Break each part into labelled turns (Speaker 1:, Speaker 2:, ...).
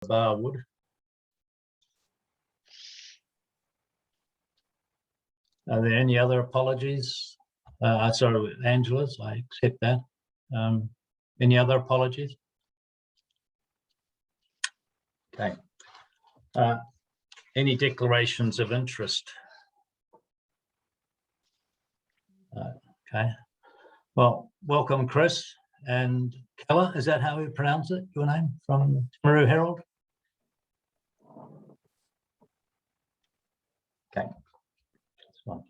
Speaker 1: Barwood. Are there any other apologies? Sorry, Angela's, I accept that. Any other apologies? Okay. Any declarations of interest? Okay. Well, welcome, Chris and Keller. Is that how we pronounce it? Your name from Timaru Herald? Okay. That's fine.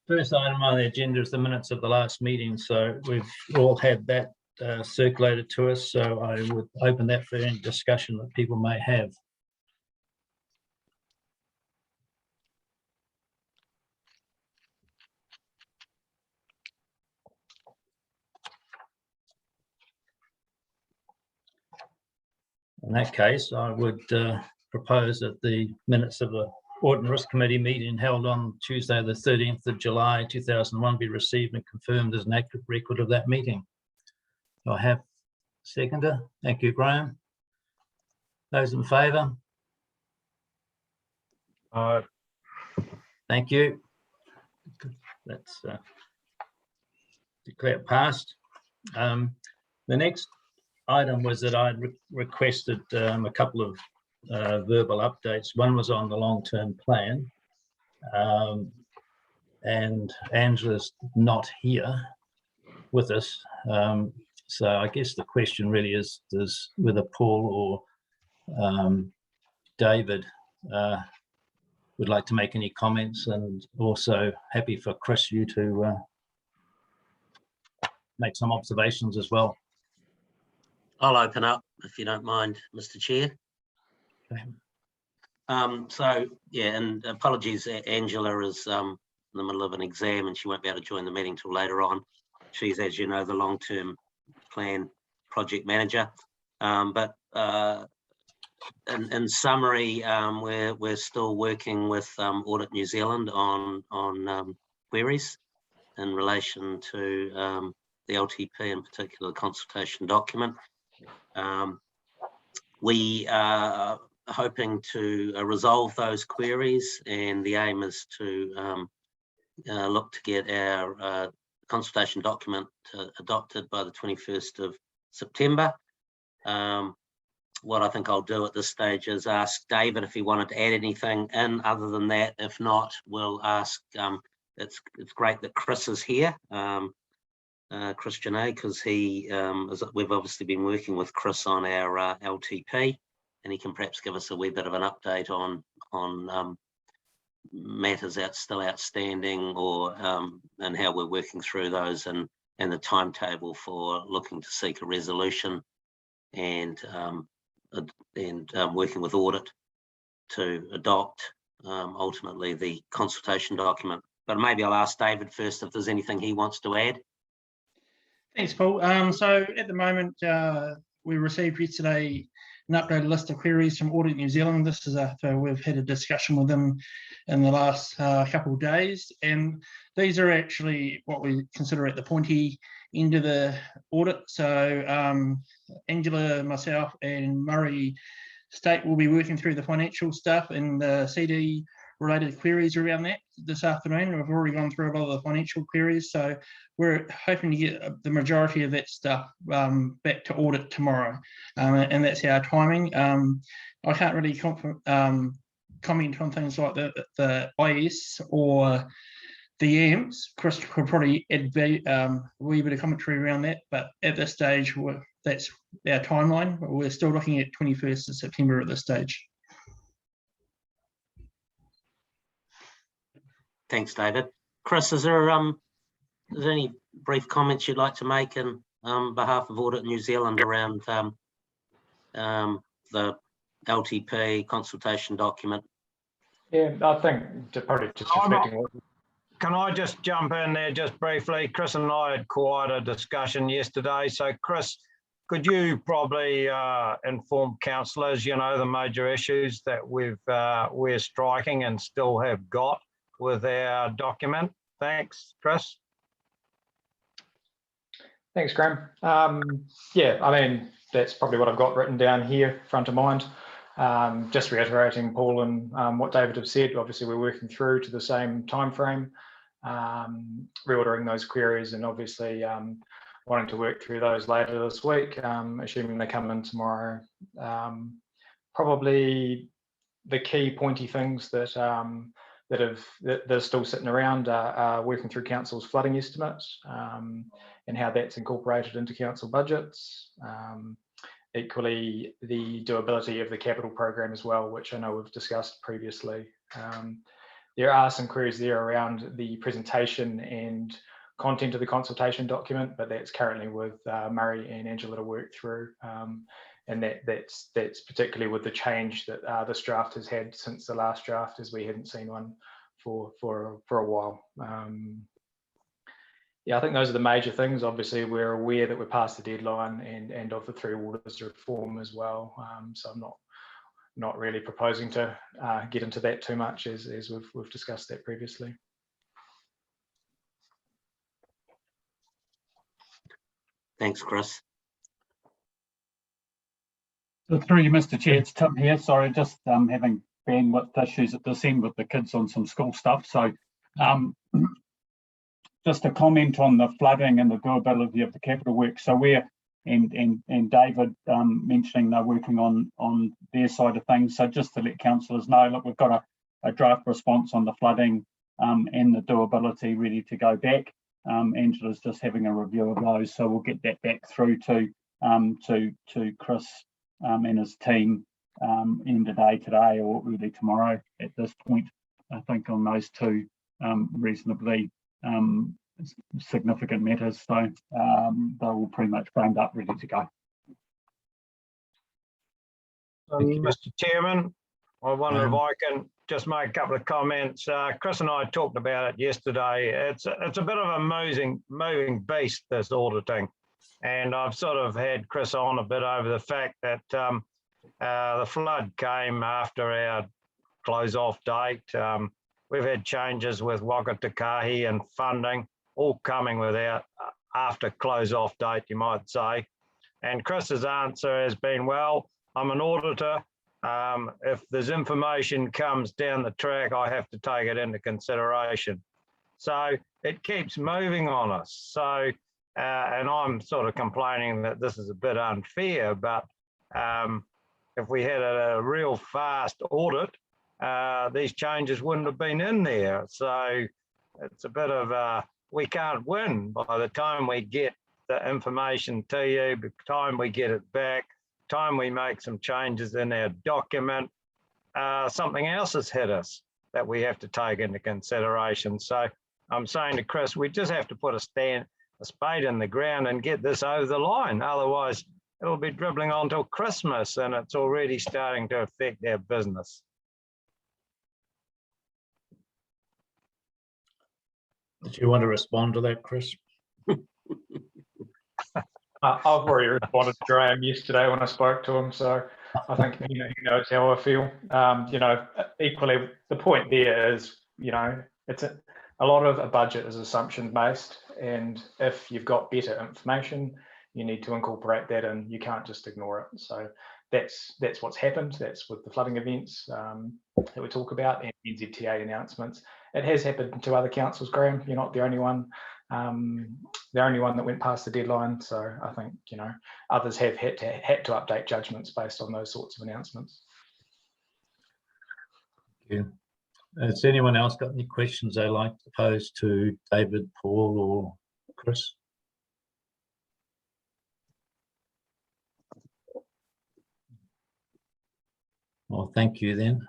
Speaker 1: First item on the agenda is the minutes of the last meeting. So we've all had that circulated to us. So I would open that for any discussion that people may have. In that case, I would propose that the minutes of the Audit and Risk Committee meeting held on Tuesday, the 13th of July, 2001 be received and confirmed as an accurate record of that meeting. Do I have a seconder? Thank you, Graham. Those in favour? Thank you. That's declared passed. The next item was that I requested a couple of verbal updates. One was on the long-term plan, and Angela's not here with us. So I guess the question really is whether Paul or David would like to make any comments, and also happy for Chris, you to make some observations as well.
Speaker 2: I'll open up if you don't mind, Mr. Chair.
Speaker 1: Okay.
Speaker 2: So yeah, and apologies, Angela is in the middle of an exam and she won't be able to join the meeting till later on. She's, as you know, the long-term plan project manager. But in summary, we're still working with Audit New Zealand on queries in relation to the LTP, in particular the consultation document. We are hoping to resolve those queries, and the aim is to look to get our consultation document adopted by the 21st of September. What I think I'll do at this stage is ask David if he wanted to add anything in other than that. If not, we'll ask, it's great that Chris is here, Chris Janae, because we've obviously been working with Chris on our LTP, and he can perhaps give us a wee bit of an update on matters still outstanding, or and how we're working through those, and the timetable for looking to seek a resolution, and working with Audit to adopt ultimately the consultation document. But maybe I'll ask David first if there's anything he wants to add.
Speaker 3: Thanks, Paul. So at the moment, we received yesterday an updated list of queries from Audit New Zealand. This is after we've had a discussion with them in the last couple of days, and these are actually what we consider at the pointy end of the audit. So Angela, myself, and Murray State will be working through the financial stuff and the CD related queries around that this afternoon. We've already gone through a lot of the financial queries, so we're hoping to get the majority of that stuff back to Audit tomorrow, and that's our timing. I can't really comment on things like the IS or the AMPs. Chris could probably add a wee bit of commentary around that, but at this stage, that's our timeline. We're still looking at 21st of September at this stage.
Speaker 2: Thanks, David. Chris, is there any brief comments you'd like to make in behalf of Audit New Zealand around the LTP consultation document?
Speaker 4: Yeah, I think probably just reflecting. Can I just jump in there just briefly? Chris and I had quite a discussion yesterday. So Chris, could you probably inform councillors, the major issues that we're striking and still have got with our document? Thanks, Chris.
Speaker 5: Thanks, Graham. Yeah, I mean, that's probably what I've got written down here, front of mind. Just reiterating Paul and what David have said. Obviously, we're working through to the same time frame, reordering those queries, and obviously wanting to work through those later this week, assuming they come in tomorrow. Probably the key pointy things that that are still sitting around are working through council's flooding estimates and how that's incorporated into council budgets. Equally, the doability of the capital program as well, which I know we've discussed previously. There are some queries there around the presentation and content of the consultation document, but that's currently with Murray and Angela to work through. And that's particularly with the change that this draft has had since the last draft, as we hadn't seen one for a while. Yeah, I think those are the major things. Obviously, we're aware that we're past the deadline and of the 3 auditors reform as well. So I'm not really proposing to get into that too much, as we've discussed that previously.
Speaker 2: Thanks, Chris.
Speaker 6: So through you, Mr. Chair, it's Tim here. Sorry, just having bandwidth issues at this end with the kids on some school stuff. So just a comment on the flooding and the doability of the capital work. So we're, and David mentioning they're working on their side of things. So just to let councillors know, look, we've got a draft response on the flooding and the doability ready to go back. Angela's just having a review of those, so we'll get that back through to Chris and his team end of day today or early tomorrow at this point. I think on those 2 reasonably significant matters, so they're all pretty much framed up, ready to go.
Speaker 4: Mr. Chairman, I wonder if I can just make a couple of comments. Chris and I talked about it yesterday. It's a bit of a moving beast, this auditing, and I've sort of had Chris on a bit over the fact that the flood came after our close-off date. We've had changes with Wakatakahi and funding, all coming after close-off date, you might say. And Chris's answer has been, well, I'm an auditor. If there's information comes down the track, I have to take it into consideration. So it keeps moving on us. So, and I'm sort of complaining that this is a bit unfair, but if we had a real fast audit, these changes wouldn't have been in there. So it's a bit of we can't win by the time we get the information to you, by the time we get it back, time we make some changes in our document, something else has hit us that we have to take into consideration. So I'm saying to Chris, we just have to put a spade in the ground and get this over the line. Otherwise, it'll be dribbling on till Christmas and it's already starting to affect our business.
Speaker 1: Did you want to respond to that, Chris?
Speaker 5: I've already responded to Graham yesterday when I spoke to him, so I think he knows how I feel. Equally, the point there is, it's a lot of a budget is assumption based, and if you've got better information, you need to incorporate that in. You can't just ignore it. So that's what's happened. That's with the flooding events that we talk about and NZTA announcements. It has happened to other councils, Graham. You're not the only one. The only one that went past the deadline. So I think others have had to update judgments based on those sorts of announcements.
Speaker 1: Thank you. Has anyone else got any questions they'd like to pose to David, Paul, or Chris? Well, thank you then.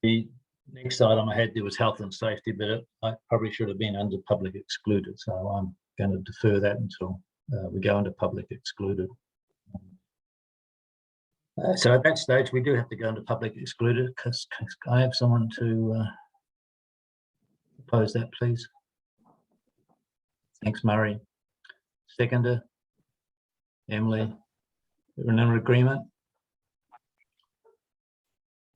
Speaker 1: The next item I had there was health and safety, but I probably should have been under public excluded, so I'm going to defer that until we go into public excluded. So at that stage, we do have to go into public excluded. Because I have someone to propose that, please. Thanks, Murray. Seconder, Emily. We're in agreement.